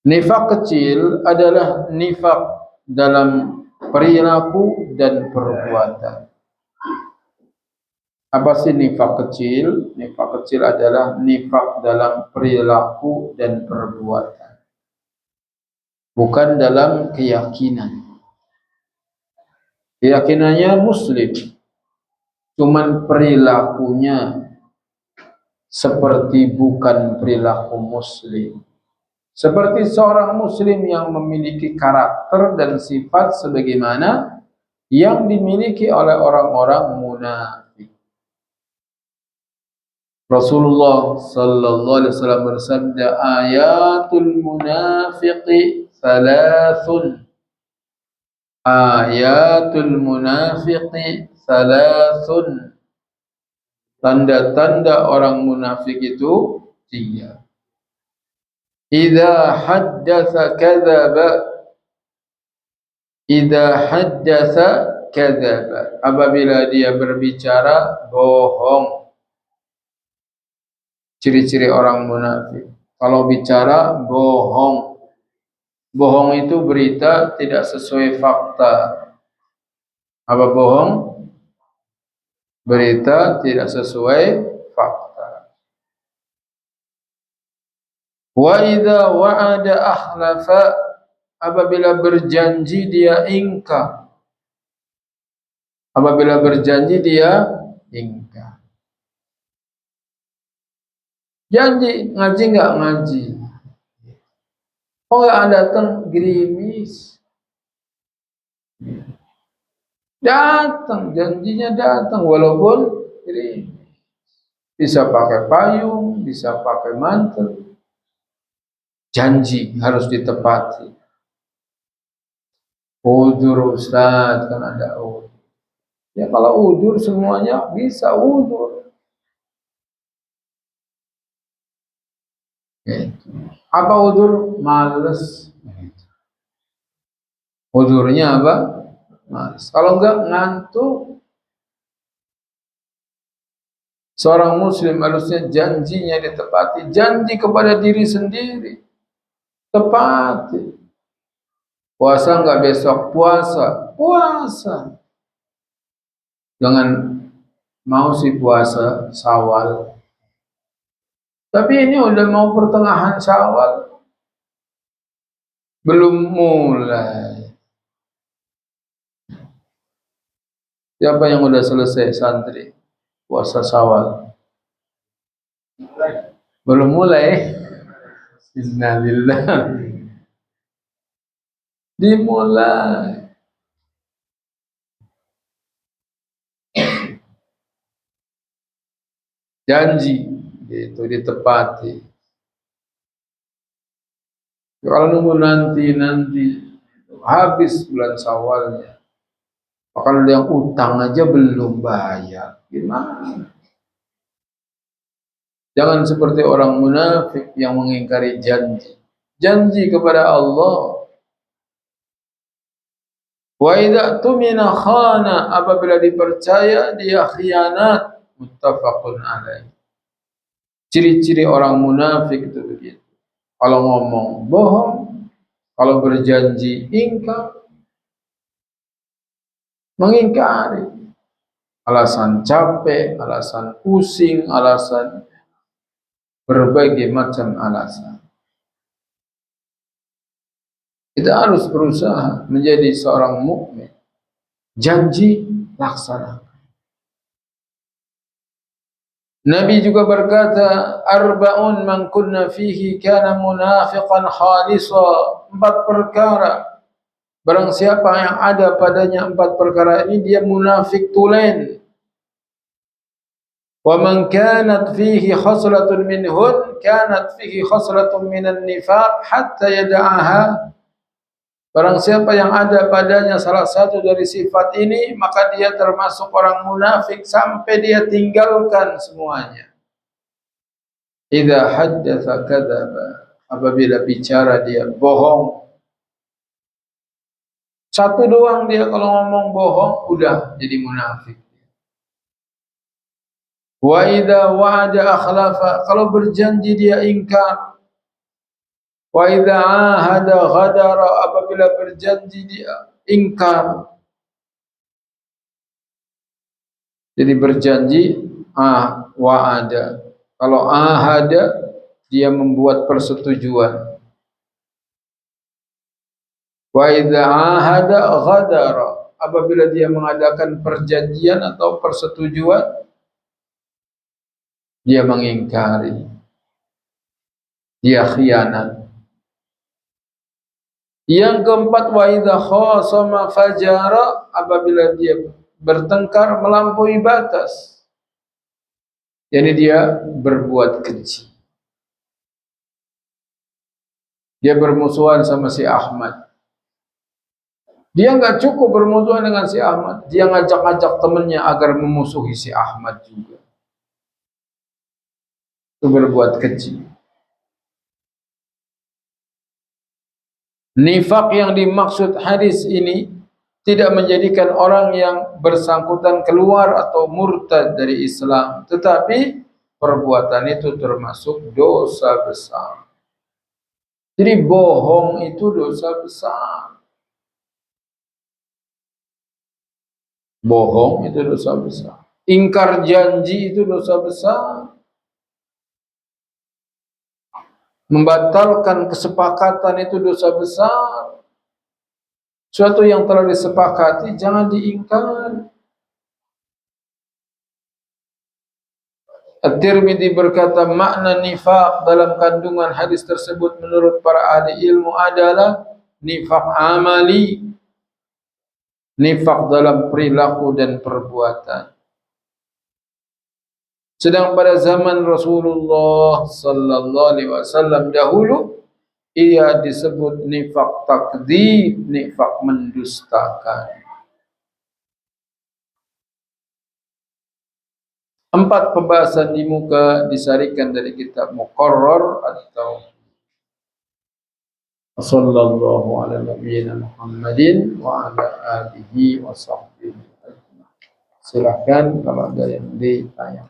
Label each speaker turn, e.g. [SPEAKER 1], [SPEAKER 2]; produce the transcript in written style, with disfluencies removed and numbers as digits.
[SPEAKER 1] Nifak kecil adalah nifak dalam perilaku dan perbuatan. Apa sih nifak kecil? Nifak kecil adalah nifak dalam perilaku dan perbuatan, bukan dalam keyakinan. Keyakinannya Muslim, cuman perilakunya seperti bukan perilaku Muslim. Seperti seorang Muslim yang memiliki karakter dan sifat sebagaimana yang dimiliki oleh orang-orang munafik. Rasulullah sallallahu alaihi wasallam bersabda, ayatul munafiqi thalathun. Ayatul munafiqi thalathun. Tanda-tanda orang munafik itu 3. Idza haddatsa kadzaba. Idza haddatsa kadzaba. Apabila dia berbicara bohong. Ciri-ciri orang munafik. Kalau bicara bohong. Bohong itu berita tidak sesuai fakta. Apa bohong? Berita tidak sesuai fakta. Wa idza wa'ada akhlafa. Apabila berjanji dia ingkar. Apabila berjanji dia ingkar. Janji ngaji enggak ngaji. Oh enggak datang gerimis. Datang, janjinya datang walaupun gerimis. Bisa pakai payung, bisa pakai mantel. Janji harus ditepati. Udzur Ustaz, kan ada udzur. Ya kalau udzur semuanya bisa udzur. Apa udzur? Males. Udzurnya apa? Males. Kalau enggak ngantuk. Seorang muslim harusnya janjinya ditepati. Janji kepada diri sendiri. Tepati. Puasa enggak besok? Puasa. Puasa. Jangan mau sih puasa Syawal. Tapi ini udah mau pertengahan Syawal. Belum mulai. Siapa yang udah selesai santri puasa Syawal? Belum mulai. Innalillah. Dimulai. Janji itu ditepati. Kalau nunggu nanti habis bulan Syawalnya. Kalau yang utang aja belum bayar, gimana? Jangan seperti orang munafik yang mengingkari janji. Janji kepada Allah. Wa idza tumina khana, apabila dipercaya dia khianat. Muttafaqun alaih. Ciri-ciri orang munafik itu begitu. Kalau ngomong bohong, kalau berjanji ingkar, mengingkari. Alasan capek, alasan pusing, alasan berbagai macam alasan. Kita harus berusaha menjadi seorang mukmin. Janji laksanakan. Nabi juga berkata, arba'un man kunna fihi kana munafiqan khalisa. 4 perkara. Barang siapa yang ada padanya 4 perkara ini, dia munafik tulen. Wa man kanat fihi khaslatun minhun, kanat fihi khaslatun minan nifaq hatta yada'aha. Barang siapa yang ada padanya salah satu dari sifat ini, maka dia termasuk orang munafik sampai dia tinggalkan semuanya. Idza haddatsa kadzaba, apabila bicara dia bohong. Satu doang dia kalau ngomong bohong udah jadi munafik. Wa idza wa'ada akhlafa, kalau berjanji dia ingkar. Wa idza ahada ghadara, apabila berjanji dia ingkar. Jadi berjanji wa'ada. Kalau ahada dia membuat persetujuan. Wa idza ahada ghadara, apabila dia mengadakan perjanjian atau persetujuan dia mengingkari. Dia khianat. Yang keempat, wa idza khasama fajara, apabila dia bertengkar melampaui batas. Jadi dia berbuat keji. Dia bermusuhan sama si Ahmad. Dia enggak cukup bermusuhan dengan si Ahmad, dia ngajak-ngajak temannya agar memusuhi si Ahmad juga. Itu berbuat keji. Nifak yang dimaksud hadis ini tidak menjadikan orang yang bersangkutan keluar atau murtad dari Islam, tetapi perbuatan itu termasuk dosa besar. Jadi bohong itu dosa besar. Bohong itu dosa besar. Ingkar janji itu dosa besar. Membatalkan kesepakatan itu dosa besar. Suatu yang telah disepakati jangan diingkar. At-Tirmidzi berkata, makna nifaq dalam kandungan hadis tersebut menurut para ahli ilmu adalah nifaq amali, nifaq dalam perilaku dan perbuatan. Sedang pada zaman Rasulullah sallallahu alaihi wasallam dahulu ia disebut nifaq takdzib, nifaq mendustakan. 4 pembahasan di muka disarikan dari kitab Muqarrar atau sallallahu ala nabiyyina Muhammadin wa ala alihi wa sahbihi. Silakan kalau ada yang ditanya.